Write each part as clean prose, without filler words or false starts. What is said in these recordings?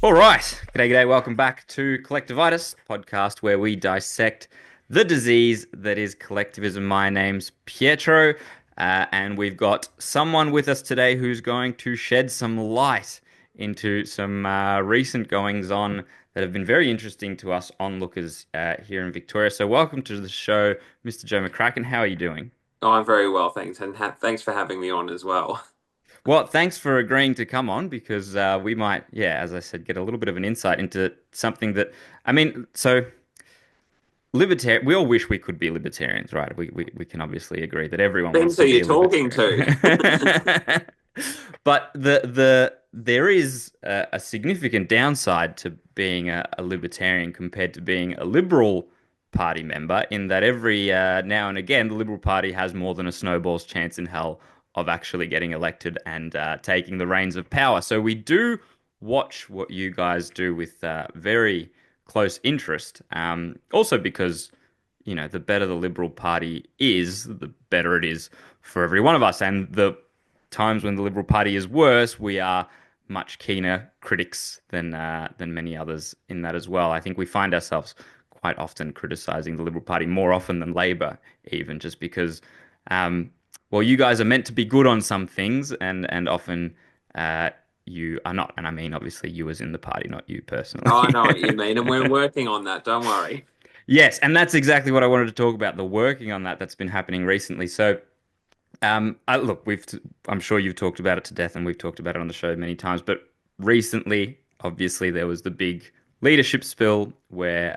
All right. G'day, g'day. Welcome back to Collectivitis, podcast where we dissect the disease that is collectivism. My name's Pietro, and we've got someone with us today who's going to shed some light into some recent goings on that have been very interesting to us onlookers here in Victoria. So, welcome to the show, Mr. Joe McCracken. How are you doing? Oh, I'm very well, thanks, and thanks for having me on as well. Well, thanks for agreeing to come on because we might, yeah, as I said, get a little bit of an insight into something that, so libertarian, we all wish we could be libertarians, right? We can obviously agree that everyone wants Depends who to be you're a talking libertarian. to. But there is a significant downside to being a libertarian compared to being a Liberal Party member, in that every now and again the Liberal Party has more than a snowball's chance in hell of actually getting elected and taking the reins of power. So we do watch what you guys do with very close interest. Also because, the better the Liberal Party is, the better it is for every one of us. And the times when the Liberal Party is worse, we are much keener critics than many others in that as well. I think we find ourselves quite often criticizing the Liberal Party more often than Labor, even just because, um, well, you guys are meant to be good on some things, and often you are not. And I mean, obviously, you as in the party, not you Oh, I personally. know what you mean, and we're working on that. Don't worry. Yes, and that's exactly what I wanted to talk about, the working on that's been happening recently. So, look, I'm sure you've talked about it to death, and we've talked about it on the show many times. But recently, obviously, there was the big leadership spill where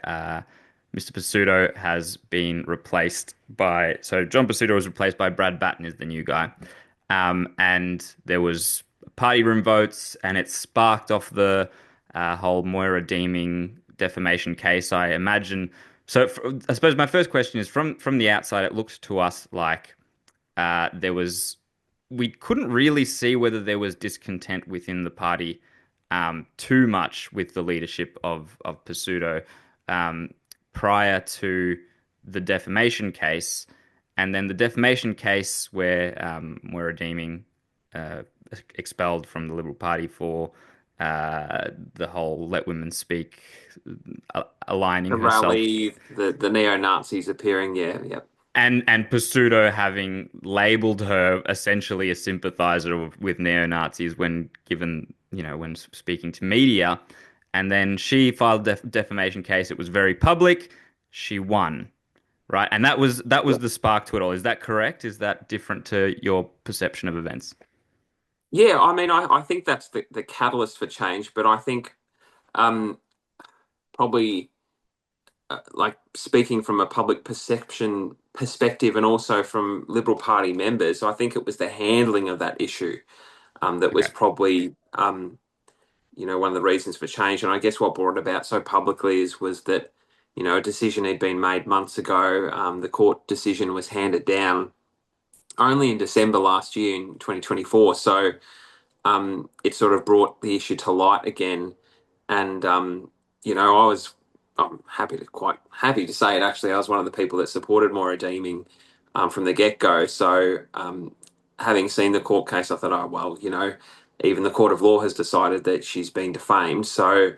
Mr. Pesutto has been replaced by. So John Pesutto was replaced by Brad Battin is the new guy, and there was party room votes, and it sparked off the whole Moira Deeming defamation case. I imagine. So, I suppose my first question is, from the outside, it looked to us like there was we couldn't really see whether there was discontent within the party too much with the leadership of Pesutto um, prior to the defamation case, and then the defamation case where we're redeeming uh, expelled from the Liberal Party for the whole "let women speak" aligning The herself, rally, the neo-Nazis appearing. Yeah, yeah. and Pseudo having labeled her essentially a sympathizer with neo-Nazis when given, when speaking to media, and then she filed a defamation case. It was very public. She won, right? And that was the spark to it all. Is that correct? Is that different to your perception of events? Yeah, I mean, I think that's the catalyst for change, but I think um, probably like speaking from a public perception perspective and also from Liberal Party members, I think it was the handling of that issue that was Okay. probably one of the reasons for change. And I guess what brought it about so publicly was that, a decision had been made months ago. The court decision was handed down only in December last year in 2024. So it sort of brought the issue to light again. And, I'm quite happy to say it actually. I was one of the people that supported Moira Deeming from the get go. So having seen the court case, I thought, oh, well, even the court of law has decided that she's been defamed. So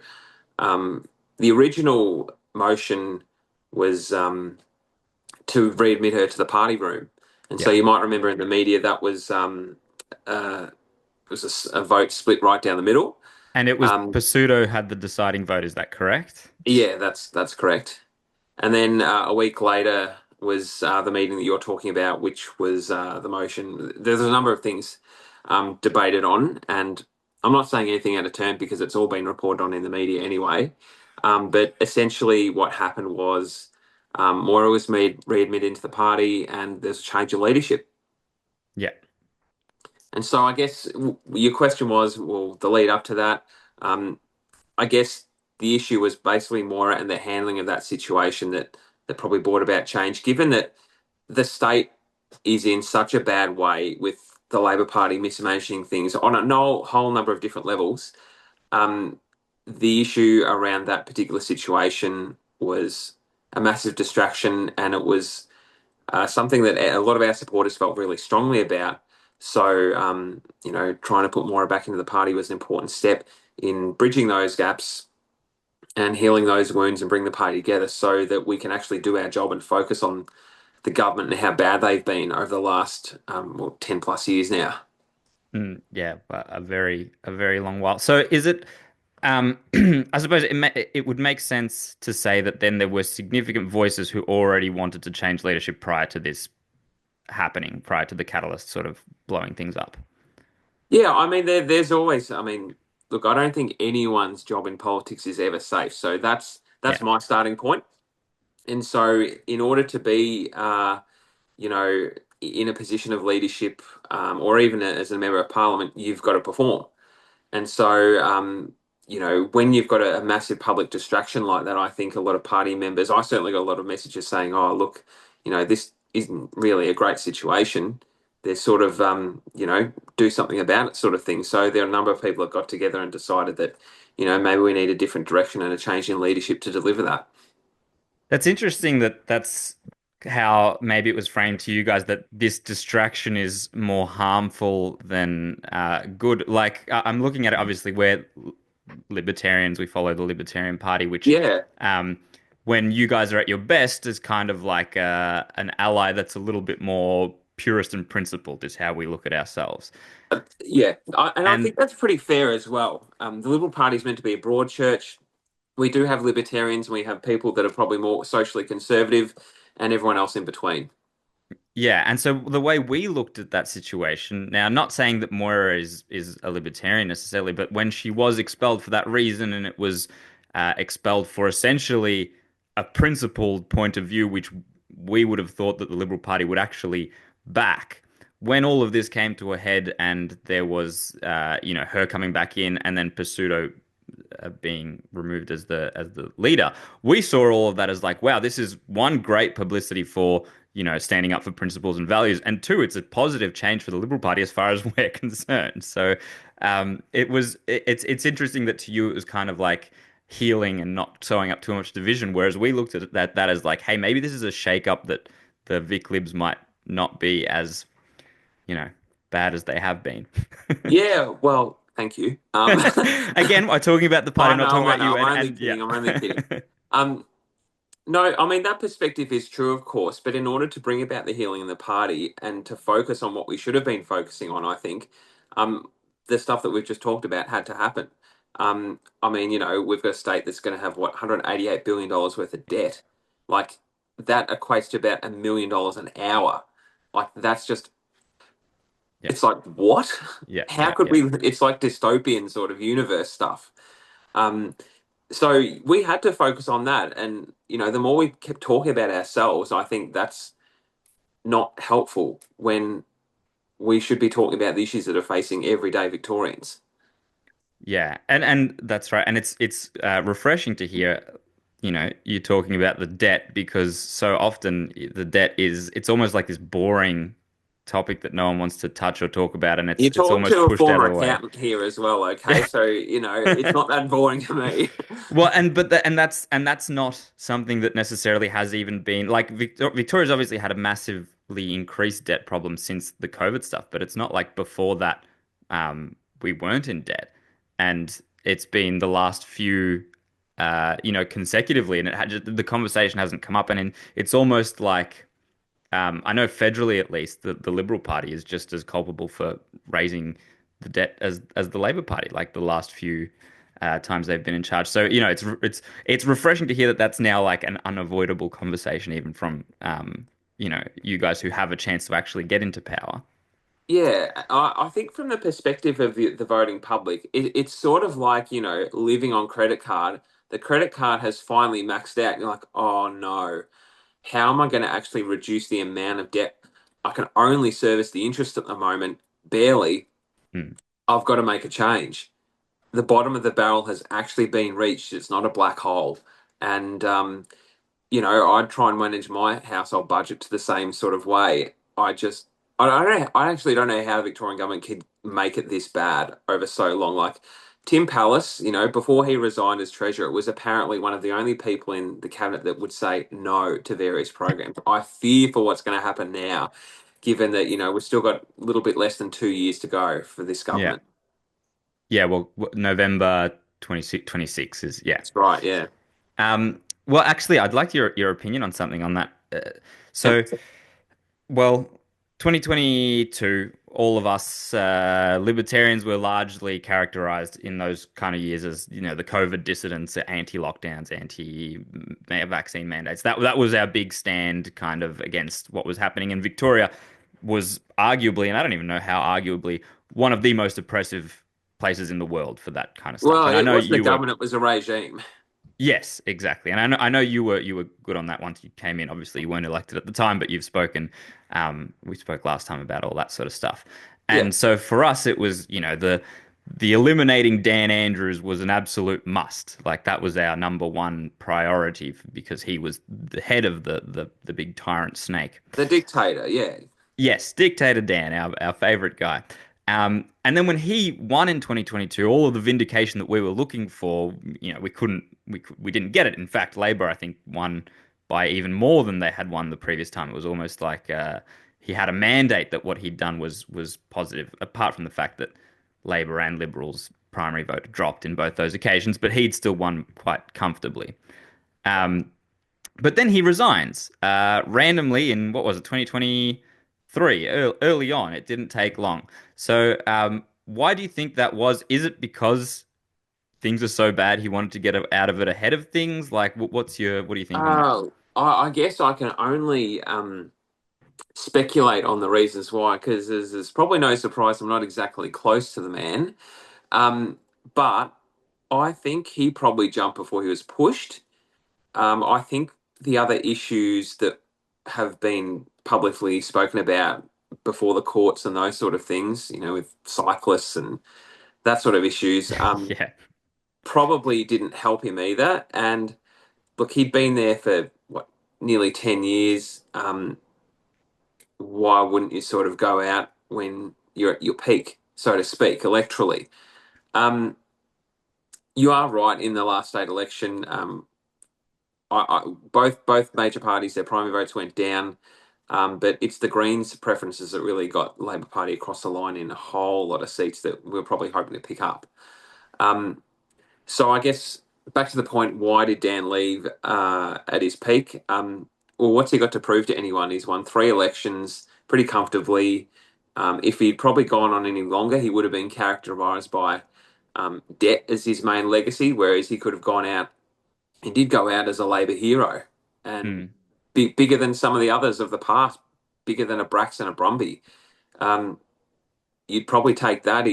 um, the original motion was to readmit her to the party room. And so Yeah. you might remember in the media that uh, was a vote split right down the middle. And it was Um, Pseudo had the deciding vote. Is that correct? yeah, that's correct. And then a week later was the meeting that you're talking about, which was the motion. There's a number of things debated on, and I'm not saying anything out of turn because it's all been reported on in the media anyway. But essentially, what happened was Moira was made readmitted into the party, and there's a change of leadership. Yeah. And so, I guess your question was, well, the lead up to that. Um, I guess the issue was basically Moira and the handling of that situation that probably brought about change, given that the state is in such a bad way with the Labor Party mismanaging things on a whole number of different levels. Um, the issue around that particular situation was a massive distraction, and it was something that a lot of our supporters felt really strongly about. So, trying to put Moira back into the party was an important step, in bridging those gaps and healing those wounds and bring the party together so that we can actually do our job and focus on the government and how bad they've been over the last 10 plus years now. Yeah, but a very long while. So is it I suppose it would make sense to say that then there were significant voices who already wanted to change leadership prior to this happening, prior to the catalyst sort of blowing things up. Yeah, I mean, there's always, I mean, look, I don't think anyone's job in politics is ever safe. So that's Yeah. my starting point. And so, in order to be, you know, in a position of leadership, or even as a member of parliament, you've got to perform. And so, when you've got a massive public distraction like that, I think a lot of party members, I certainly got a lot of messages saying, oh, look, this isn't really a great situation. There's sort of, do something about it sort of thing. So there are a number of people that got together and decided that, maybe we need a different direction and a change in leadership to deliver that. That's interesting that that's how maybe it was framed to you guys that this distraction is more harmful than good. Like I'm looking at it, obviously, we're libertarians, we follow the Libertarian Party, which Yeah. um, when you guys are at your best is kind of like an ally that's a little bit more purist and principled, is how we look at ourselves. Yeah. And I And think that's pretty fair as well. The Liberal Party is meant to be a broad church. We do have libertarians and we have people that are probably more socially conservative and everyone else in between. yeah, and so the way we looked at that situation, now not saying that Moira is a libertarian necessarily, but when she was expelled for that reason, and it was expelled for essentially a principled point of view, which we would have thought that the Liberal Party would actually back. When all of this came to a head, and there was, her coming back in, and then Pesutto being removed as the leader, we saw all of that as like, wow, this is one, great publicity for standing up for principles and values, and two, it's a positive change for the Liberal Party as far as we're concerned. So it's interesting that to you it was kind of like healing and not sewing up too much division, whereas we looked at that as like, hey, maybe this is a shake up that the Vic Libs might not be as you know bad as they have been. Yeah, well, thank you. Again, I'm talking about the party, I'm not talking I about know. you, I'm only and yeah. kidding. I'm only kidding. Um, no, I mean that perspective is true, of course, but in order to bring about the healing in the party and to focus on what we should have been focusing on, I think, um, the stuff that we've just talked about had to happen. I mean, we've got a state that's going to have what $188 billion worth of debt. Like that equates to about $1 million an hour. Like that's just Yeah, it's like what? yeah, How yeah, could yeah. we? It's like dystopian sort of universe stuff. Um, so we had to focus on that, and the more we kept talking about ourselves, I think that's not helpful when we should be talking about the issues that are facing everyday Victorians. Yeah, and that's right. And it's refreshing to hear, you talking about the debt, because so often the debt is it's almost like this boring topic that no one wants to touch or talk about, and You're it's talking almost to a pushed out former of the way. accountant here as well, okay? So it's not that boring to me. Well, and that's not something that necessarily has even been like Victoria's obviously had a massively increased debt problem since the COVID stuff, but it's not like before that we weren't in debt, and it's been the last few consecutively, and the conversation hasn't come up, and it's almost like I know federally at least the Liberal Party is just as culpable for raising the debt as the Labor Party, like the last few times they've been in charge. So it's refreshing to hear that that's now like an unavoidable conversation, even from you guys who have a chance to actually get into power. Yeah, I think from the perspective of the voting public, it's sort of like, living on credit card. The credit card has finally maxed out, and you're like, oh no, how am I going to actually reduce the amount of debt? I can only service the interest at the moment, barely. Hmm. I've got to make a change. The bottom of the barrel has actually been reached. It's not a black hole. And I'd try and manage my household budget to the same sort of way. I don't know, I actually don't know how the Victorian government could make it this bad over so long. Like Tim Pallas, before he resigned as treasurer, was apparently one of the only people in the cabinet that would say no to various programs. I fear for what's going to happen now, given that, we've still got a little bit less than 2 years to go for this Yeah. government. Yeah, well, November 26 is, yeah. That's right, yeah. Well, actually, I'd like your opinion on something on that. So, Yep. well, 2022, all of us libertarians were largely characterized in those kind of years as, the COVID dissidents, anti-lockdowns, anti-vaccine mandates. That was our big stand kind of against what was happening. And Victoria was arguably, and I don't even know how arguably, one of the most oppressive places in the world for that kind of stuff. Well, And I it know wasn't a you were. government, it was a regime. Yes, exactly. And I know you were good on that once you came in. Obviously, you weren't elected at the time, but you've spoken. We spoke last time about all that sort of stuff. Yeah. And so for us, it was, the eliminating Dan Andrews was an absolute must. Like that was our number one priority because he was the head of the big tyrant snake. The dictator, yeah. Yes, Dictator Dan, our favorite guy. And then when he won in 2022, all of the vindication that we were looking for, we didn't get it. In fact, Labor, I think, won by even more than they had won the previous time. It was almost like he had a mandate that what he'd done was positive, apart from the fact that Labor and Liberals' primary vote dropped in both those occasions, but he'd still won quite comfortably. Um, but then he resigns randomly in what was it, 2023, early on. It didn't take long. So, why do you think that was? Is it because things are so bad he wanted to get out of it ahead of things? Like, what do you think on that? I guess I can only speculate on the reasons why, because there's probably no surprise I'm not exactly close to the man. Um, but I think he probably jumped before he was pushed. I think the other issues that have been publicly spoken about before the courts and those sort of things, with cyclists and that sort of issues, Yeah, probably didn't help him either. And look, he'd been there for what, nearly 10 years. Why wouldn't you sort of go out when you're at your peak, so to speak, electorally? Um, you are right in the last state election. Both major parties, their primary votes went down, but it's the Greens' preferences that really got Labor Party across the line in a whole lot of seats that we're probably hoping to pick up. Um, so I guess back to the point, why did Dan leave at his peak? Well, what's he got to prove to anyone? He's won three elections pretty comfortably. If he'd probably gone on any longer, he would have been characterised by debt as his main legacy, whereas he could have gone out. He did go out as a Labor hero and hmm. bigger than some of the others of the past, bigger than a Braxton, a Brumby. Um, you'd probably take that.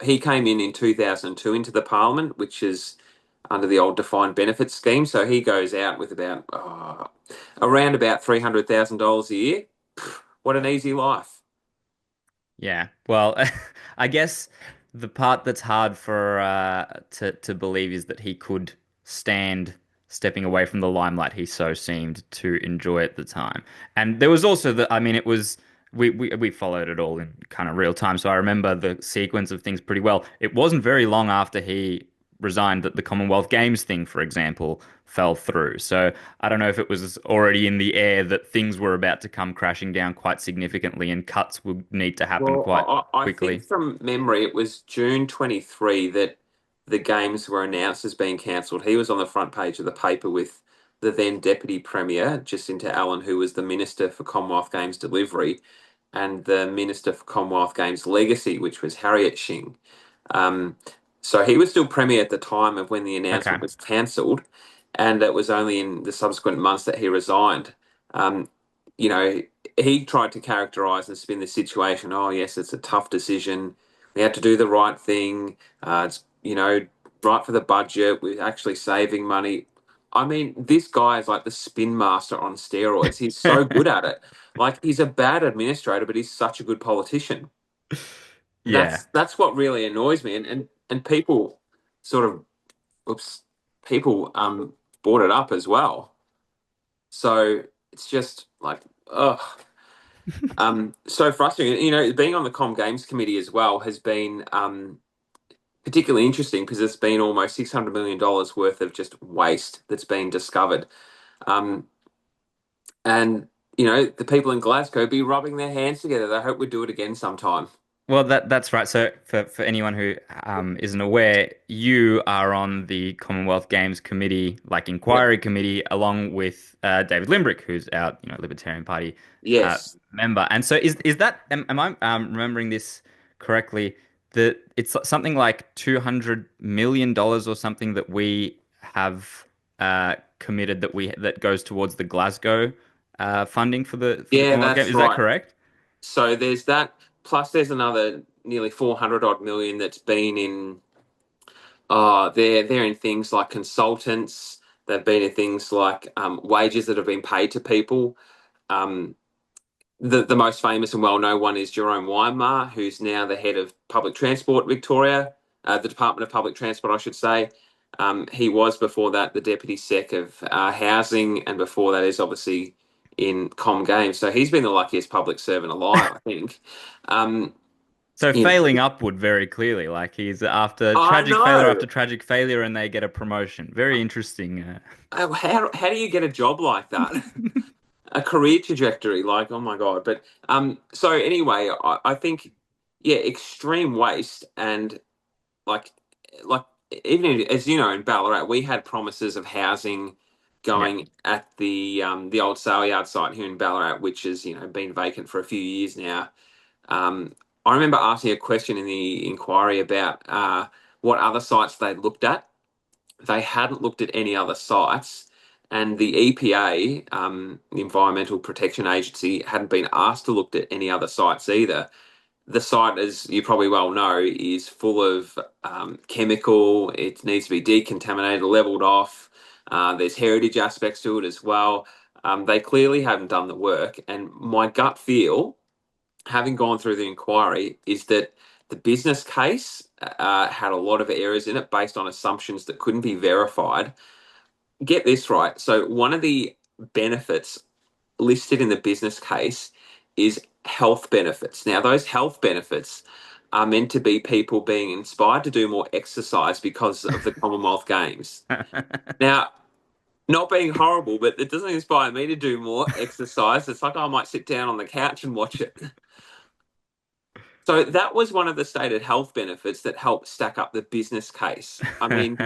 He came in 2002 into the Parliament, which is under the old defined benefit scheme. So he goes out with around about $300,000 a year. What an easy life. Yeah. Well, I guess the part that's hard for to believe is that he could stand stepping away from the limelight he so seemed to enjoy at the time. And there was also I mean, it was we followed it all in kind of real time, so I remember the sequence of things pretty well. It wasn't very long after he resigned that the Commonwealth Games thing, for example, fell through. So I don't know if it was already in the air that things were about to come crashing down quite significantly and cuts would need to happen Well, quite I think quickly. from memory, it was June 23 that the games were announced as being cancelled. He was on the front page of the paper with the then Deputy Premier, Jacinta Allen, who was the Minister for Commonwealth Games Delivery, and the Minister for Commonwealth Games Legacy, which was Harriet Shing. Um, so he was still Premier at the time of when the announcement Okay. was cancelled, and it was only in the subsequent months that he resigned. Um, you know, he tried to characterize and spin the situation. Oh, yes, it's a tough decision. We had to do the right thing. It's, right for the budget. We're actually saving money. I mean, this guy is like the spin master on steroids. He's so good at it. Like he's a bad administrator, but he's such a good politician. Yeah. That's what really annoys me. And people sort of, oops, people brought it up as well. So it's just like, ugh. So frustrating. Being on the Com Games Committee as well has been particularly interesting because it's been almost $600 million worth of just waste that's been discovered. Um, and, the people in Glasgow be rubbing their hands together. They hope we do it again sometime. Well, that's right. So for anyone who isn't aware, you are on the Commonwealth Games committee, like Yep. inquiry committee, along with David Limbrick, who's our Libertarian Party Yes. member. And so is that am I remembering this correctly? That it's something like $200 million or something that we have committed that goes towards the Glasgow funding for the Yeah, Commonwealth Games. that's Is that right. correct? So there's that, plus there's another nearly 400 odd million that's been in. They're in things like consultants. They've been in things like wages that have been paid to people. Um, the most famous and well known one is Jerome Weinmar, who's now the head of public transport Victoria, the Department of Public Transport, I should say. He was before that the deputy sec of housing, and before that is obviously in Com Games. So he's been the luckiest public servant alive, I think. Um, So you know, failing upward very clearly, like he's after I tragic failure know. after tragic failure, and they get a promotion. Very interesting. How do you get a job like that? A career trajectory, like, oh my God. But so anyway, I think, yeah, extreme waste, and like like even as you know, in Ballarat we had promises of housing Yeah. going at the old sale yard site here in Ballarat, which has been vacant for a few years now. I remember asking a question in the inquiry about what other sites they'd looked at. They hadn't looked at any other sites, and the EPA, the Environmental Protection Agency, hadn't been asked to look at any other sites either. The site, as you probably well know, is full of chemical. It needs to be decontaminated, leveled off. There's heritage aspects to it as well. They clearly haven't done the work, and my gut feel, having gone through the inquiry, is that the business case had a lot of errors in it based on assumptions that couldn't be verified. Get this right. So, one of the benefits listed in the business case is health benefits. Now, those health benefits are meant to be people being inspired to do more exercise because of the Commonwealth Games. Now, not being horrible, but it doesn't inspire me to do more exercise. It's like I might sit down on the couch and watch it. So that was one of the stated health benefits that helped stack up the business case. I mean,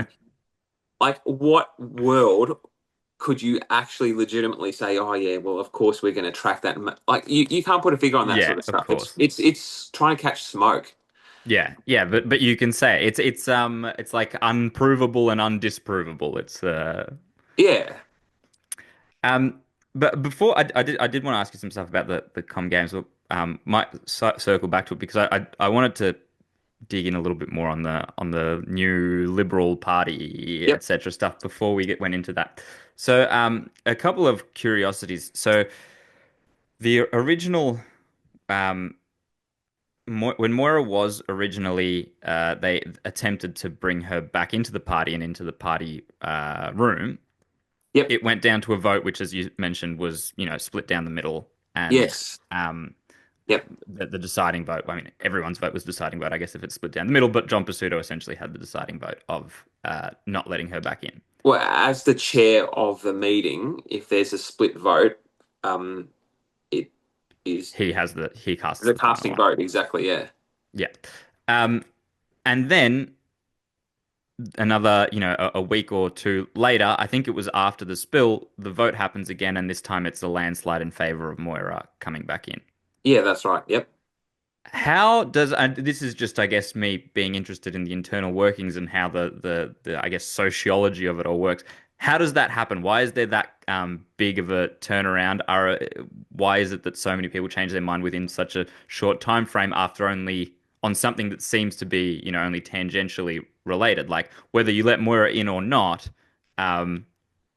like, what world could you actually legitimately say, "Oh yeah, well, of course we're going to track that"? Like, you can't put a figure on that Yeah, sort of of stuff. It's course. it's it's trying to catch smoke. Yeah, yeah, but you can say it. It's like unprovable and undisprovable. It's Yeah. um but before I did want to ask you some stuff about the com games. But might circle back to it because I wanted to dig in a little bit more on the new Liberal Party, Yep. etc. stuff before went into that. So a couple of curiosities. So the original um when Moira was originally they attempted to bring her back into the party and into the party room. Yep. It went down to a vote, which, as you mentioned, was split down the middle, and Yes. um, Yep. the deciding vote. I mean, everyone's vote was deciding vote, I guess, if it's split down the middle. But John Pesutto essentially had the deciding vote of not letting her back in. Well, as the chair of the meeting, if there's a split vote, it is He casts the the final casting one. vote. Exactly. Yeah. Yeah, um, and then another, a week or two later, I think it was after the spill, the vote happens again, and this time it's a landslide in favor of Moira coming back in. Yeah, that's right. Yep. How does, and this is just, I guess, me being interested in the internal workings and how the I guess, sociology of it all works. How does that happen? Why is there that big of a turnaround? Why is it that so many people change their mind within such a short time frame after only on something that seems to be, only tangentially related? Like whether you let Moira in or not, um,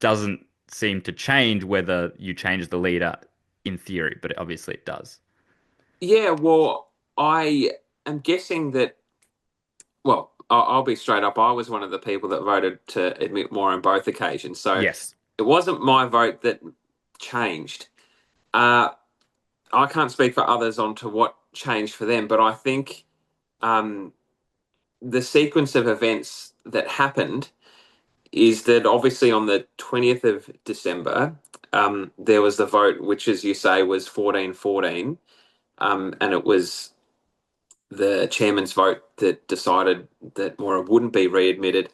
doesn't seem to change whether you change the leader in theory, but obviously it does. Yeah. Well, I am guessing that. Well, I'll be straight up. I was one of the people that voted to admit more on both occasions. So Yes. it wasn't my vote that changed. Uh, I can't speak for others on to what changed for them, but I think um, the sequence of events that happened is that obviously on the 20th of December, there was the vote, which, as you say, was 14-14. And it was the chairman's vote that decided that Moira wouldn't be readmitted,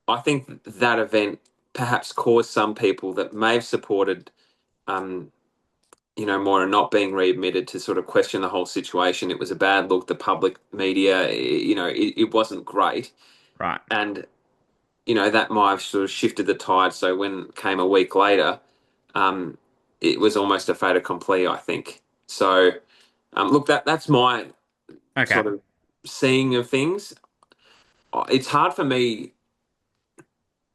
I think that event perhaps caused some people that may have supported, um, Moira not being readmitted to sort of question the whole situation. It was a bad look. The public media, it wasn't great, Right. and that might have sort of shifted the tide. So when it came a week later, um, it was almost a fait accompli, I think. So, look, that's my Okay. sort of seeing of things. It's hard for me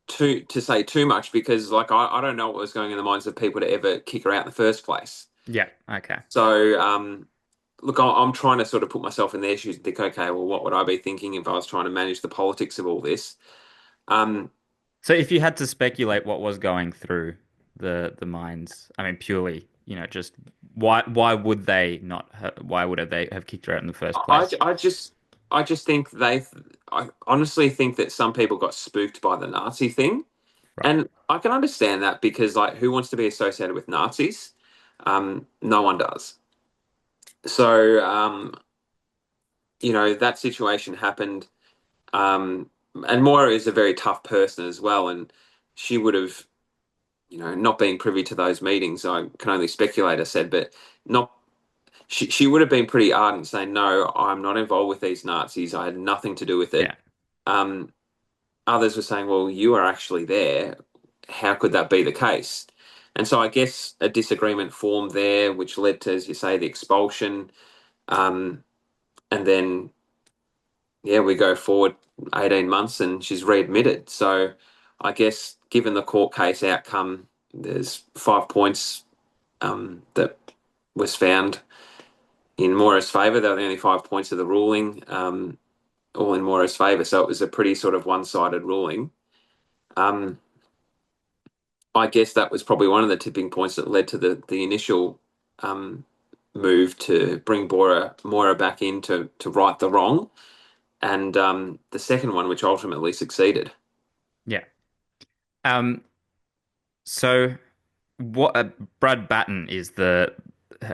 to say too much because, like, I don't know what was going in the minds of people to ever kick her out in the first place. Yeah. Okay. So, look, I'm trying to sort of put myself in their shoes and think, okay, well, what would I be thinking if I was trying to manage the politics of all this? Um, So if you had to speculate what was going through the minds, I mean, purely, just why would they not why would they have kicked her out in the first I, place? I just I just think I honestly think that some people got spooked by the Nazi thing, Right. and I can understand that because, like, who wants to be associated with Nazis? No one does. So, that situation happened. And Moira is a very tough person as well, and she would have, not being privy to those meetings. I can only speculate, I said, but not. She would have been pretty ardent, saying, "No, I'm not involved with these Nazis. I had nothing to do with Yeah. it." Um, Others were saying, "Well, you are actually there. How could that be the case?" And so I guess a disagreement formed there, which led to, as you say, the expulsion. Um, and then, yeah, we go forward 18 months and she's readmitted. So I guess given the court case outcome, there's 5 points that was found in Moira's favour. They were the only 5 points of the ruling, all in Moira's favour. So it was a pretty sort of one-sided ruling. Um, I guess that was probably one of the tipping points that led to the initial um, move to bring Moira back in to right the wrong, and the second one, which ultimately succeeded. Yeah. Um, so what Brad Battin is the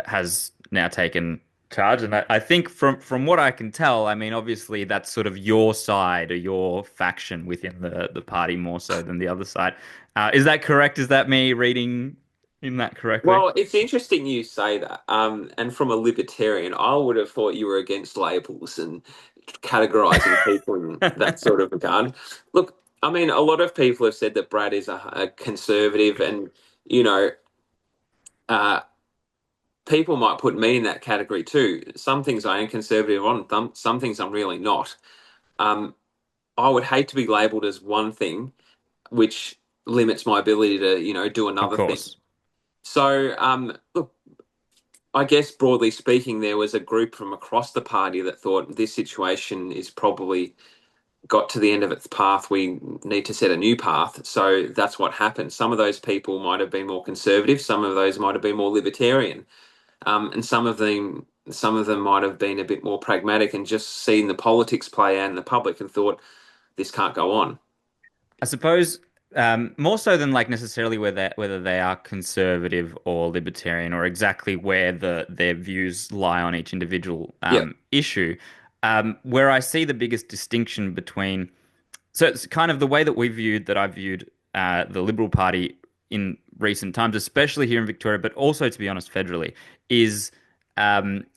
has now taken charge, and I think from what I can tell, I mean, obviously that's sort of your side or your faction within the party more so than the other side. Is that correct? Is that me reading in that correctly? Well, it's interesting you say that. And from a libertarian, I would have thought you were against labels and categorizing people in that sort of regard. Look, I mean, a lot of people have said that Brad is a conservative, and you know, uh, people might put me in that category too. Some things I am conservative on, some things I'm really not. Um, I would hate to be labelled as one thing, which limits my ability to, do Of another thing. course. So, look, I guess broadly speaking, there was a group from across the party that thought this situation is probably got to the end of its path. We need to set a new path. So that's what happened. Some of those people might have been more conservative. Some of those might have been more libertarian. And some of them might have been a bit more pragmatic and just seen the politics play out in the public and thought this can't go on. I suppose more so than like necessarily whether they are conservative or libertarian or exactly where their views lie on each individual Yeah, issue. Where I see the biggest distinction between so it's kind of the way that I viewed the Liberal Party in recent times, especially here in Victoria, but also to be honest, federally, is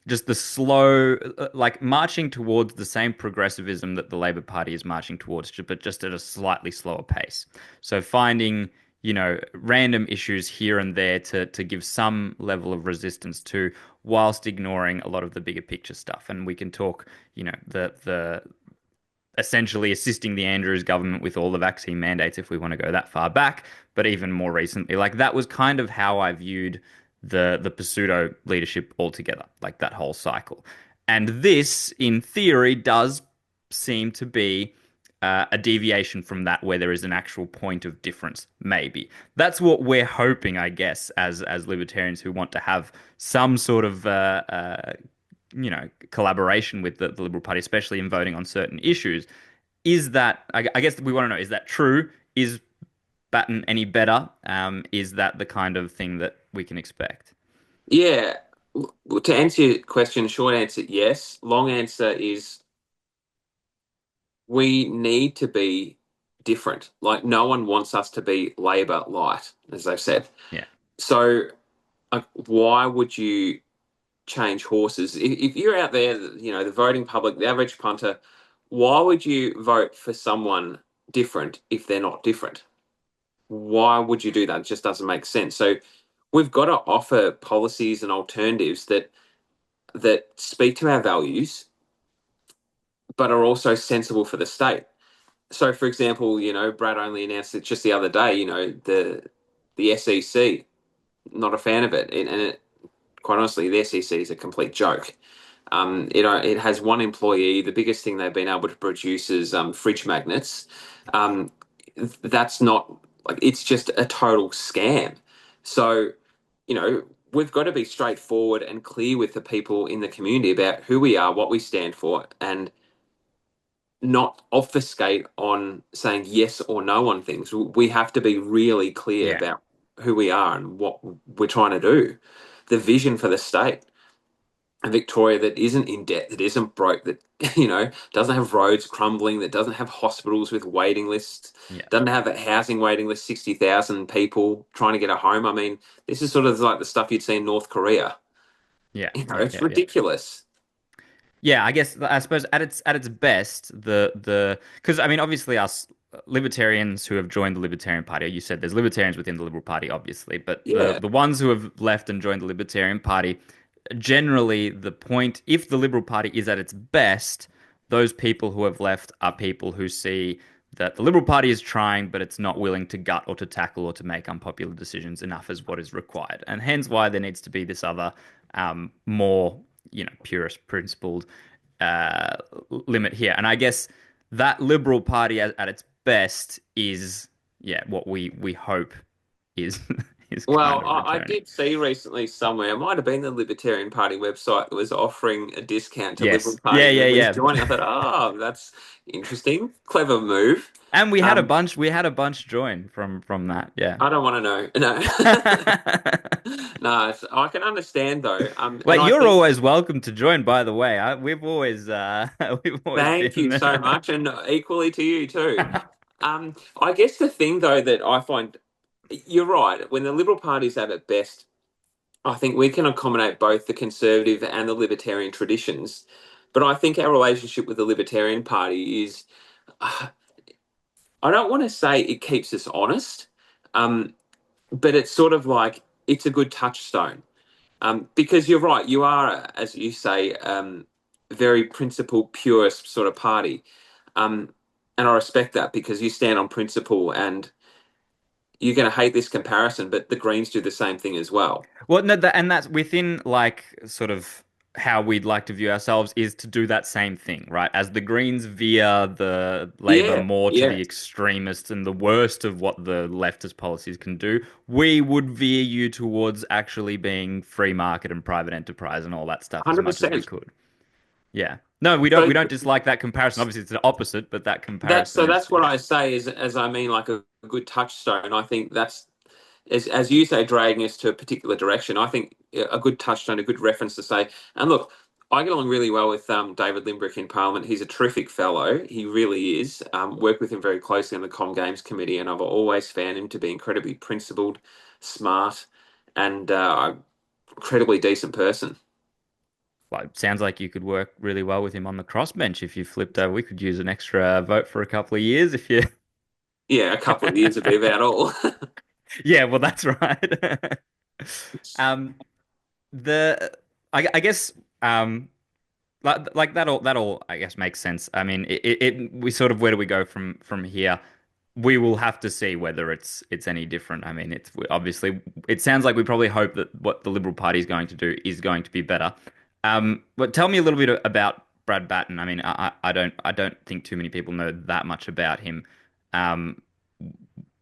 just the slow, like marching towards the same progressivism that the Labor Party is marching towards, but just at a slightly slower pace. So finding, random issues here and there to give some level of resistance to, whilst ignoring a lot of the bigger picture stuff. And we can talk, the essentially assisting the Andrews government with all the vaccine mandates if we want to go that far back, but even more recently, like that was kind of how I viewed the Pesutto leadership altogether, like that whole cycle. And this, in theory, does seem to be a deviation from that, where there is an actual point of difference. Maybe that's what we're hoping, I guess, as libertarians who want to have some sort of collaboration with the Liberal Party, especially in voting on certain issues. Is that, I guess we want to know, is that true? Is Batten any better? Is that the kind of thing that we can expect? yeah. To answer your question, short answer, yes. Long answer is we need to be different. Like, no one wants us to be Labor light, as they've said. Yeah. So, why would you change horses? If you're out there, the voting public, the average punter, why would you vote for someone different if they're not different? Why would you do that? It just doesn't make sense. So we've got to offer policies and alternatives that speak to our values, but are also sensible for the state. So, for example, Brad only announced it just the other day. The SEC, not a fan of it, quite honestly, the SEC is a complete joke. It has one employee. The biggest thing they've been able to produce is fridge magnets. Um, that's not like it's just a total scam. So, we've got to be straightforward and clear with the people in the community about who we are, what we stand for, and not obfuscate on saying yes or no on things. We have to be really clear Yeah. about who we are and what we're trying to do, the vision for the state. A Victoria that isn't in debt, that isn't broke, that doesn't have roads crumbling, that doesn't have hospitals with waiting lists, Yeah. doesn't have a housing waiting list, 60,000 people trying to get a home. I mean, this is sort of like the stuff you'd see in North Korea. Yeah. It's Yeah. Yeah. ridiculous. Yeah, I suppose at its best, the because I mean obviously us libertarians who have joined the Libertarian Party, you said there's libertarians within the Liberal Party, obviously, but the Yeah, the ones who have left and joined the Libertarian Party, generally the point, if the Liberal Party is at its best, those people who have left are people who see that the Liberal Party is trying, but it's not willing to gut or to tackle or to make unpopular decisions enough as what is required, and hence why there needs to be this other more purist principled uh, limit here. And I guess that Liberal Party at its best is, yeah, what we hope is is kind well, of I returning. did see recently somewhere, it might have been the Libertarian Party website that was offering a discount to Liberal Yes. Yeah, Party yeah, members yeah. joining. I thought, oh, that's interesting, clever move. And Um, we had a bunch join from that. Yeah. I don't want to know. No, no, I can understand though. Well, And I you're think always welcome to join, by the way. We've always we've always thank you been so much, and equally to you too. I guess the thing though that I find you're right when the Liberal Party's at its best, I think we can accommodate both the conservative and the libertarian traditions. But I think our relationship with the Libertarian Party is, uh, I don't want to say it keeps us honest, um, but it's sort of like it's a good touchstone. Because you're right, you are, as you say, very principle purist sort of party, um, and I respect that because you stand on principle, and you're going to hate this comparison, but the Greens do the same thing as well. Well, no, and that's within like sort of how we'd like to view ourselves is to do that same thing, right? As the Greens veer the Labour Yeah, more to yeah, the extremists and the worst of what the leftist policies can do, we would veer you towards actually being free market and private enterprise and all that stuff as much as we 100%. could. Yeah. No, we So don't dislike that comparison. Obviously, it's the opposite, but that that's comparison so is that's what yeah. I say is as I mean like a good touchstone. I think that's as you say, dragging us to a particular direction. I think a good touchstone, a good reference to say. And look, I get along really well with David Limbrick in Parliament. He's a terrific fellow. He really is. Work with him very closely on the Com Games committee, and I've always found him to be incredibly principled, smart, and incredibly decent person. Well, it sounds like you could work really well with him on the crossbench if you flipped over. We could use an extra vote for a couple of years if you. Yeah, a couple of years would be about all. Yeah, well, that's right. Um, the I guess like that all I guess makes sense. I mean, we sort of where do we go from here? We will have to see whether it's any different. I mean, it's obviously it sounds like we probably hope that what the Liberal Party is going to do is going to be better. But tell me a little bit about Brad Battin. I mean, I don't think too many people know that much about him. Um,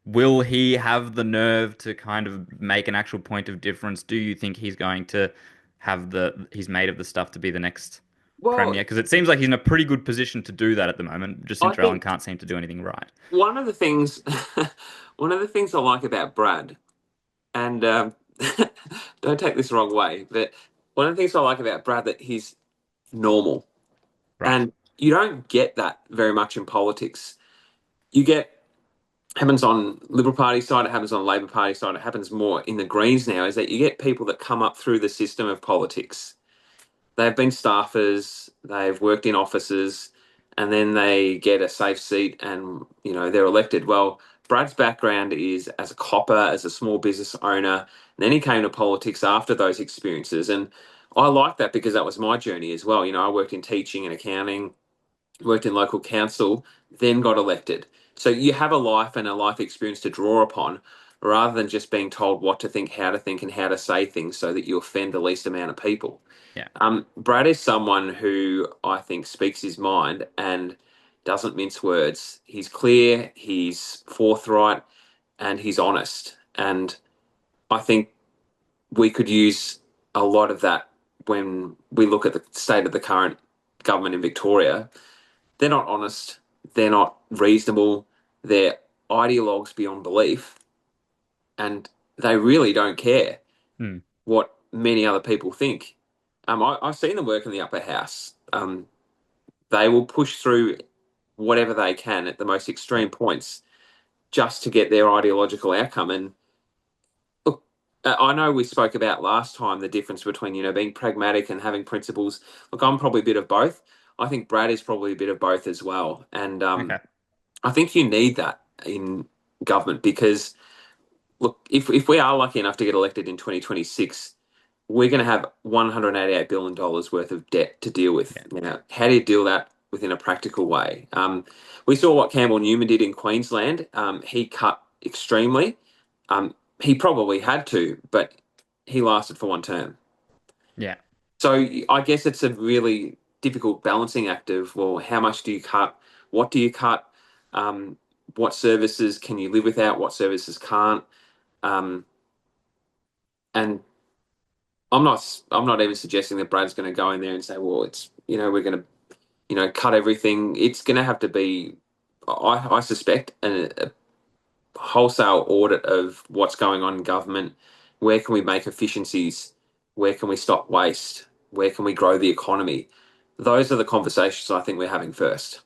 will he have the nerve to kind of make an actual point of difference? Do you think he's going to have he's made of the stuff to be the next premier? Well, Because it seems like he's in a pretty good position to do that at the moment. I Jacinta Allen think can't seem to do anything right. one of the things, one of the things I like about Brad, and don't take this the wrong way, but one of the things I like about Brad that he's normal, Right. and you don't get that very much in politics. You get happens on Liberal Party side, it happens on Labor Party side, it happens more in the Greens now. Is that you get people that come up through the system of politics. They've been staffers, they've worked in offices, and then they get a safe seat and they're elected. Well, Brad's background is as a copper, as a small business owner, and then he came to politics after those experiences. And I like that because that was my journey as well. I worked in teaching and accounting, worked in local council, then got elected. So you have a life and a life experience to draw upon rather than just being told what to think, and how to say things so that you offend the least amount of people. Yeah. Brad is someone who I think speaks his mind and doesn't mince words. He's clear, he's forthright, and he's honest. And I think we could use a lot of that when we look at the state of the current government in Victoria. They're not honest, they're not reasonable, they're ideologues beyond belief, and they really don't care Hmm. what many other people think. I've seen them work in the upper house. They will push through whatever they can at the most Yeah. extreme points just to get their ideological outcome. And look, I know we spoke about last time the difference between being pragmatic and having principles. Look, I'm probably a bit of both. I think Brad is probably a bit of both as well, and Okay. I think you need that in government because look, if we are lucky enough to get elected in 2026, we're going to have $188 billion worth of debt to deal with. Yeah. How do you deal that within a practical way? We saw what Campbell Newman did in Queensland. He cut extremely. He probably had to, but he lasted for one term. Yeah. So I guess it's a really difficult balancing act of, well, how much do you cut? What do you cut? Um, what services can you live without? What services can't? Um, and I'm not even suggesting that Brad's going to go in there and say, well, it's we're going to cut everything. It's going to have to be, I suspect, a wholesale audit of what's going on in government. Where can we make efficiencies? Where can we stop waste? Where can we grow the economy? Those are the conversations I think we're having first.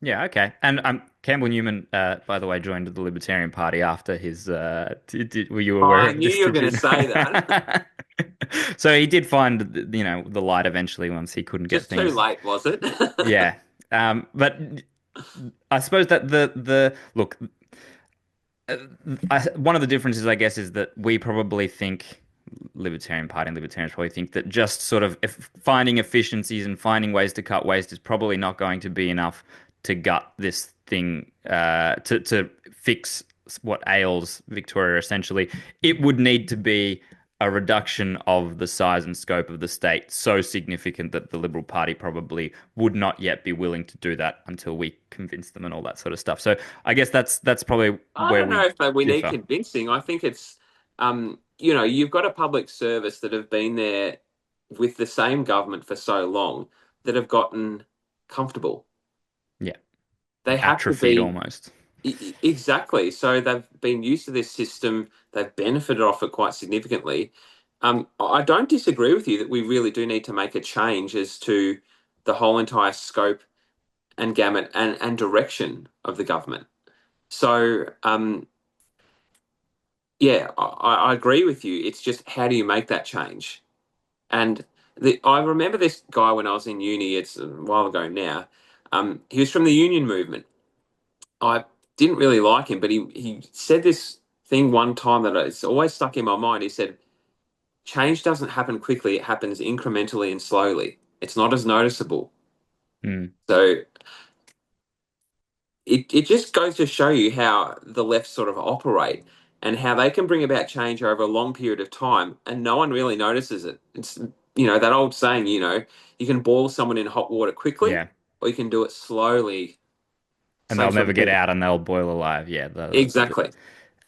Yeah, okay. And Campbell Newman, by the way, joined the Libertarian Party after his. Were you aware I of knew this? you were Did going you? to say that. So he did find, the light eventually once he couldn't get Just too things. late, was it? Yeah. But I suppose that the look, one of the differences, I guess, is that we probably think Libertarian Party and Libertarians probably think that just sort of if finding efficiencies and finding ways to cut waste is probably not going to be enough to gut this thing, to fix what ails Victoria. Essentially, it would need to be a reduction of the size and scope of the state so significant that the Liberal Party probably would not yet be willing to do that until we convince them and all that sort of stuff. So I guess that's probably I where don't know we if we need differ. convincing. I think it's, you've got a public service that have been there with the same government for so long that have gotten comfortable. Yeah, They have to atrophied be almost. exactly. So they've been used to this system. They've benefited off it quite significantly. I don't disagree with you that we really do need to make a change as to the whole entire scope and gamut and direction of the government. So, yeah, I agree with you. It's just how do you make that change? And I remember this guy when I was in uni. It's a while ago now. He was from the union movement. I didn't really like him, but he said this thing one time that it's always stuck in my mind. He said, "Change doesn't happen quickly; it happens incrementally and slowly. It's not as noticeable." Mm. So it just goes to show you how the left sort of operate and how they can bring about change over a long period of time and no one really notices it. It's that old saying, you can boil someone in hot water quickly Yeah, or you can do it slowly. and Same they'll sort never of get thing. out, and they'll boil alive. Yeah, Exactly.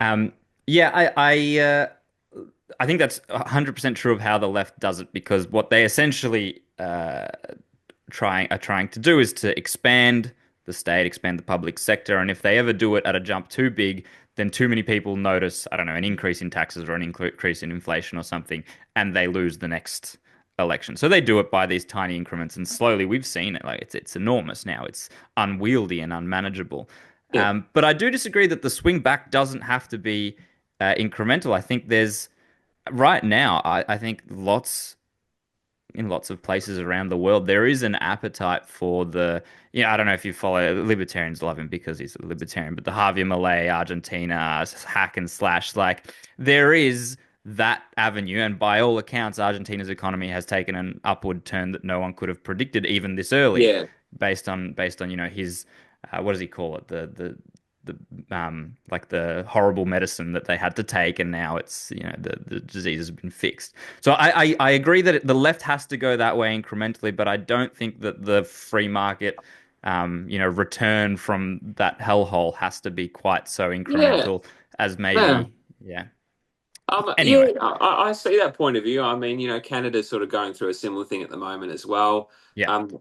um, yeah. I think that's 100% true of how the left does it because what they essentially trying to do is to expand the state, expand the public sector, and if they ever do it at a jump too big, then too many people notice, I don't know, an increase in taxes or an increase in inflation or something, and they lose the next election. So they do it by these tiny increments, and slowly we've seen it. Like it's enormous now. It's unwieldy and unmanageable. Yep. But I do disagree that the swing back doesn't have to be incremental. I think there's right now. I think in lots of places around the world, there is an appetite for the, I don't know if you follow, libertarians love him because he's a libertarian, but the Javier Milei, Argentina, hack and slash, like there is that avenue. And by all accounts, Argentina's economy has taken an upward turn that no one could have predicted even this early, Yeah. based on, his, what does he call it? Like the horrible medicine that they had to take, and now it's the disease has been fixed. So I agree that the left has to go that way incrementally, but I don't think that the free market return from that hellhole has to be quite so Yeah. incremental as Yeah. maybe, yeah. Yeah, Anyway, I see that point of view. I mean, Canada's sort of going through a similar thing at the moment as well. yeah, Um,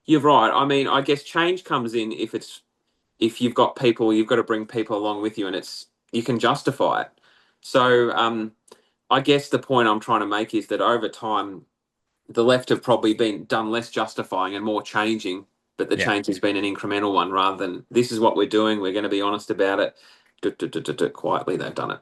you're right. I mean, I guess change comes in if you've got people, you've got to bring people along with you, and you can justify it. So, I guess the point I'm trying to make is that over time, the left have probably been done less justifying and more changing, but the yeah. change has been an incremental one rather than this is what we're doing. We're going to be honest about it. Quietly, they've done it.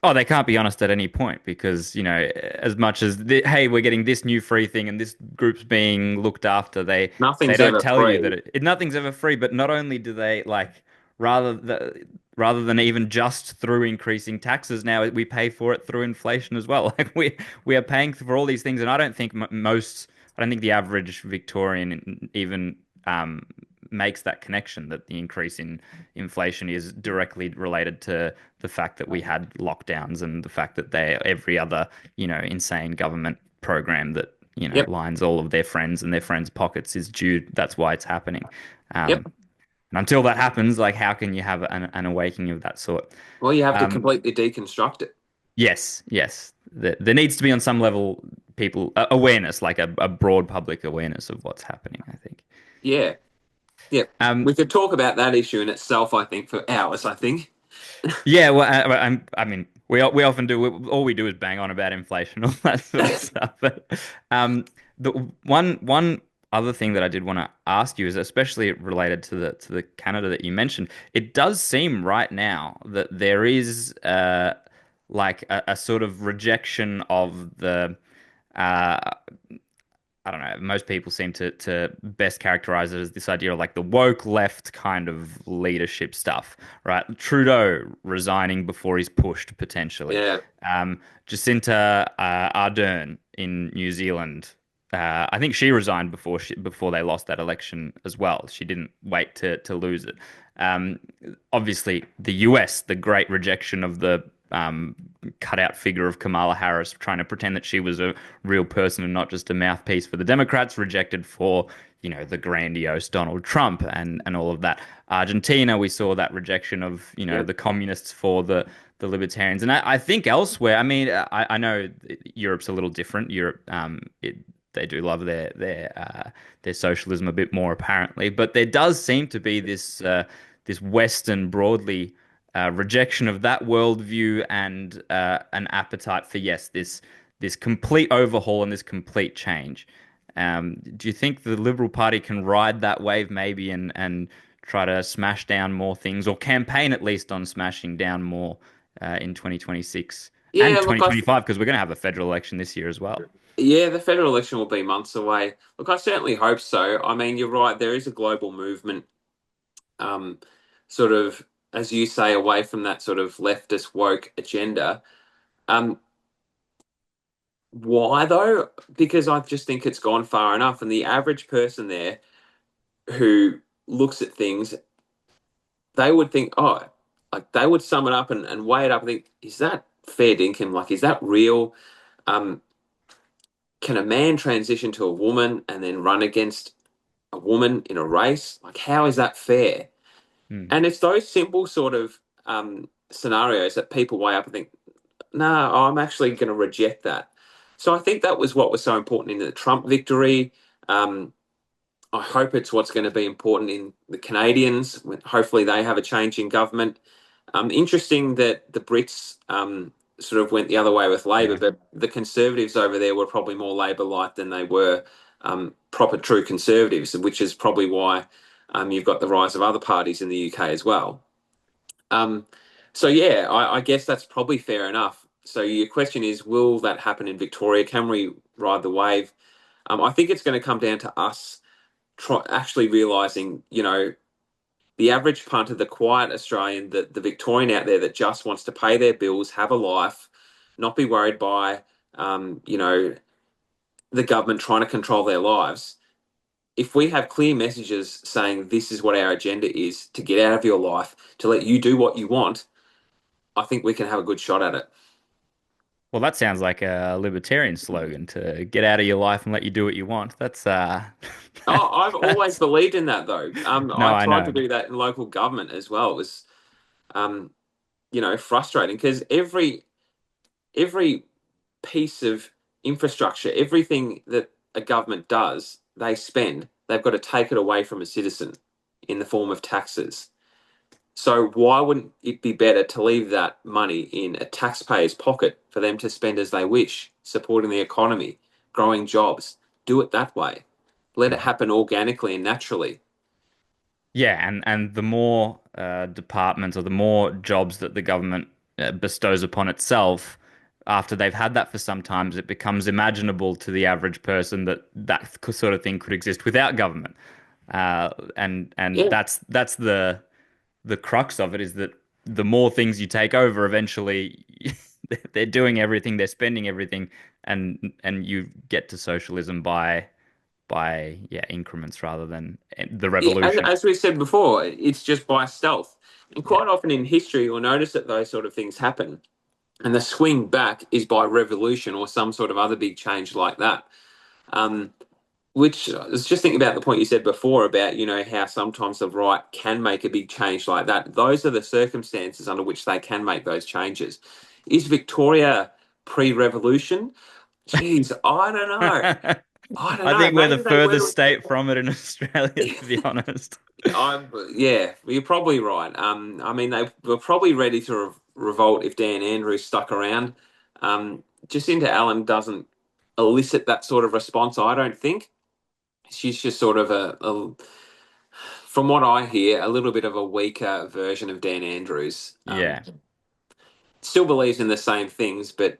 Oh, they can't be honest at any point because, as much as hey, we're getting this new free thing and this group's being looked after, they Nothing's don't ever tell you free. that nothing's ever free. But not only do they like rather than even just through increasing taxes, now we pay for it through inflation as well. Like we are paying for all these things, and I don't think I don't think the average Victorian even makes that connection that the increase in inflation is directly related to the fact that we had lockdowns and the fact that every other, insane government program that, Yep. lines all of their friends and their friends' pockets is due. That's why it's happening. Yep. And until that happens, like, how can you have an awakening of that sort? Well, you have to Um, completely deconstruct it. yes, yes. There needs to be on some level people awareness, like a broad public awareness of what's happening, I think. Yeah. Yep. Um, We could talk about that issue in itself, I think, for hours, I think. Yeah, well, I mean, we often do. All we do is bang on about inflation, all that sort of stuff. But the one other thing that I did want to ask you is, especially related to the Canada that you mentioned, it does seem right now that there is like a sort of rejection of the uh, I don't know. Most people seem to best characterize it as this idea of like the woke left kind of leadership stuff, right? Trudeau resigning before he's pushed potentially. Yeah. Jacinta Ardern in New Zealand. I think she resigned before they lost that election as well. She didn't wait to lose it. Um, Obviously, the US, the great rejection of the cutout figure of Kamala Harris, trying to pretend that she was a real person and not just a mouthpiece for the Democrats, rejected for, the grandiose Donald Trump and all of that. Argentina, we saw that rejection of, Yep. the communists for the libertarians. And I think elsewhere, I mean, I know Europe's a little different. Europe, they do love their socialism a bit more apparently, but there does seem to be this Western broadly rejection of that worldview and an appetite for yes, this complete overhaul and this complete change. Do you think the Liberal Party can ride that wave maybe and try to smash down more things or campaign at least on smashing down more in 2026 and Yeah, look, 2025 because we're going to have a federal election this year as well? yeah, the federal election will be months away. Look, I certainly hope so. I mean, you're right, there is a global movement, um, sort of, as you say, away from that sort of leftist woke agenda. Um, why though? Because I just think it's gone far enough, and the average person there who looks at things, they would think, oh, like they would sum it up and weigh it up and think, is that fair dinkum? Like, is that real? Um, can a man transition to a woman and then run against a woman in a race? Like, how is that fair? Hmm. And it's those simple sort of scenarios that people weigh up and think, no, I'm actually going to reject that. So I think that was what was so important in the Trump victory. Um, I hope it's what's going to be important in the Canadians. Hopefully, they have a change in government. Interesting that the Brits sort of went the other way with Labor, Yeah. but the Conservatives over there were probably more Labor-like than they were proper true Conservatives, which is probably why you've got the rise of other parties in the UK as well. Um, so yeah, I guess that's probably fair enough. So your question is, will that happen in Victoria? Can we ride the wave? I think it's going to come down to us actually realizing, the average punter, the quiet Australian, the Victorian out there that just wants to pay their bills, have a life, not be worried by, the government trying to control their lives. If we have clear messages saying this is what our agenda is to get out of your life, to let you do what you want, I think we can have a good shot at it. Well, that sounds like a libertarian slogan to get out of your life and let you do what you want. That's Oh, I've always that's believed in that though. no, I I tried to know. do that in local government as well. It was, um, frustrating because every piece of infrastructure, everything that a government does, they spend, they've got to take it away from a citizen in the form of taxes. So why wouldn't it be better to leave that money in a taxpayer's pocket for them to spend as they wish, supporting the economy, growing jobs? Do it that way. Let it happen organically and naturally. Yeah, and the more departments or the more jobs that the government bestows upon itself, after they've had that for some times, it becomes imaginable to the average person that sort of thing could exist without government. And Yeah. that's the crux of it is that the more things you take over, eventually they're doing everything, they're spending everything, and you get to socialism by yeah increments rather than the Yeah, and revolution. as we said before, it's just by stealth. And Yeah. quite often in history, you'll notice that those sort of things happen. And the swing back is by revolution or some sort of other big change like that. Um, which I was just thinking about the point you said before about, how sometimes the right can make a big change like that. Those are the circumstances under which they can make those changes. Is Victoria pre-revolution? Geez, I don't know. I don't I know. think we're the Maybe they furthest were. state from it in Australia, to be honest. Yeah, you're probably right. I mean, they were probably ready to revolt if Dan Andrews stuck around. Jacinta Allen doesn't elicit that sort of response, I don't think. She's just sort of from what I hear, a little bit of a weaker version of Dan Andrews. Yeah. Still believes in the same things, but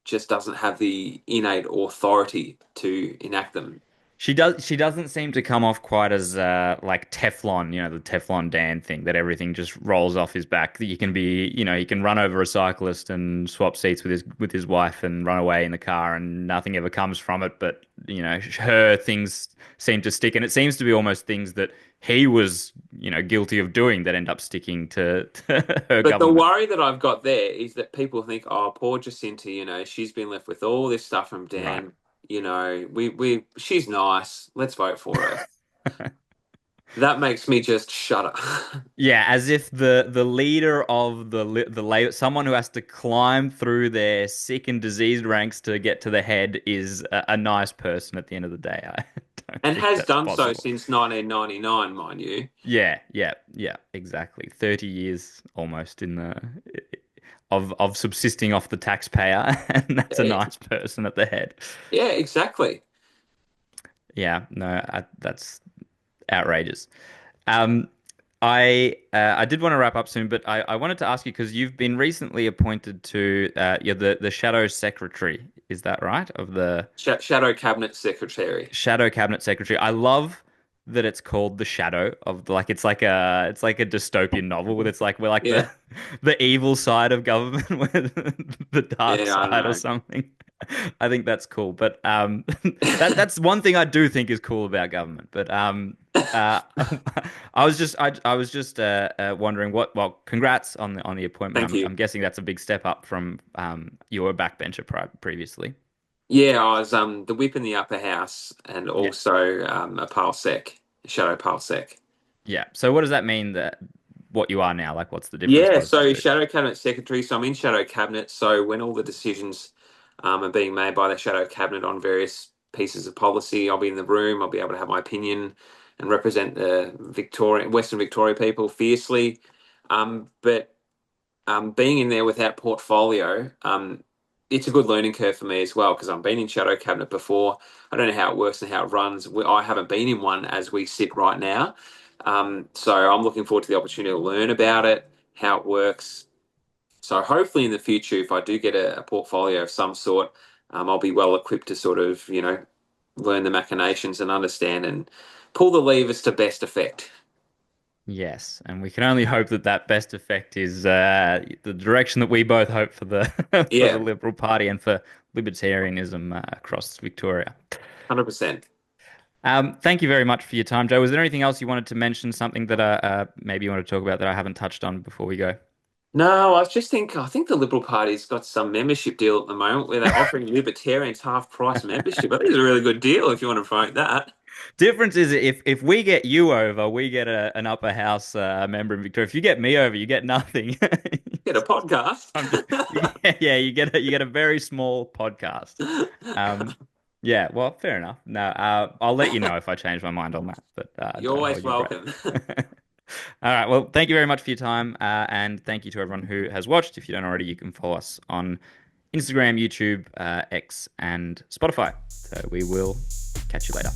just doesn't have the innate authority to enact them. She doesn't seem to come off quite as like Teflon, the Teflon Dan thing that everything just rolls off his back. That you can be, he can run over a cyclist and swap seats with his wife and run away in the car and nothing ever comes from it. But, her things seem to stick and it seems to be almost things that he was, guilty of doing that end up sticking to her But the government. worry that I've got there is that people think, oh, poor Jacinta, she's been left with all this stuff from Right. Dan. She's nice. Let's vote for her. That makes me just shudder. Yeah, as if the leader of the labor, someone who has to climb through their sick and diseased ranks to get to the head is a nice person at the end of the day. I don't And think has that's done so possible. since 1999, mind you. Yeah, yeah, yeah, exactly. 30 years almost in the of subsisting off the taxpayer, and that's a Eh, nice person at the head. Yeah, exactly. Yeah, no, that's outrageous. Um, I did want to wrap up soon, but I wanted to ask you because you've been recently appointed to you're the shadow secretary, is that right? Of the Shadow Cabinet Secretary. shadow cabinet secretary. I love that it's called the shadow of like it's like a dystopian novel with it's like we're like the Yeah. the evil side of government, where the dark Yeah, I don't side or know. something. I think that's cool, but that's one thing I do think is cool about government. But uh, I was just wondering what. Well, congrats on the appointment. Thank I'm you. guessing that's a big step up from you were a backbencher previously. Yeah, I was the whip in the upper house and Yeah. also a Palsec, Shadow Palsec. Yeah. So what does that mean that what you are now? Like, what's the difference? Yeah, What does that so do? Shadow Cabinet Secretary. So I'm in Shadow Cabinet. So when all the decisions are being made by the Shadow Cabinet on various pieces of policy, I'll be in the room. I'll be able to have my opinion and represent the Western Victoria people fiercely. But being in there with that portfolio, it's a good learning curve for me as well because I've been in shadow cabinet before. I don't know how it works and how it runs. I haven't been in one as we sit right now. So I'm looking forward to the opportunity to learn about it, how it works. So hopefully in the future, if I do get a portfolio of some sort, I'll be well equipped to sort of, learn the machinations and understand and pull the levers to best effect. Yes, and we can only hope that that best effect is the direction that we both hope for the for the Yeah, Liberal Party and for libertarianism across Victoria. 100%. Thank you very much for your time, Joe. Was there anything else you wanted to mention, something that maybe you want to talk about that I haven't touched on before we go? No, I think the Liberal Party's got some membership deal at the moment where they're offering libertarians half price membership. I think it's a really good deal if you want to promote that. Difference is if we get you over, we get an upper house member in Victoria. If you get me over, you get nothing. Get a podcast. I'm just, yeah, you get a very small podcast. Um, yeah, well, fair enough. No, I'll let you know if I change my mind on that, but You're don't always hold your breath. welcome. All right. Well, thank you very much for your time, and thank you to everyone who has watched. If you don't already, you can follow us on Instagram, YouTube, X, and Spotify. So we will catch you later.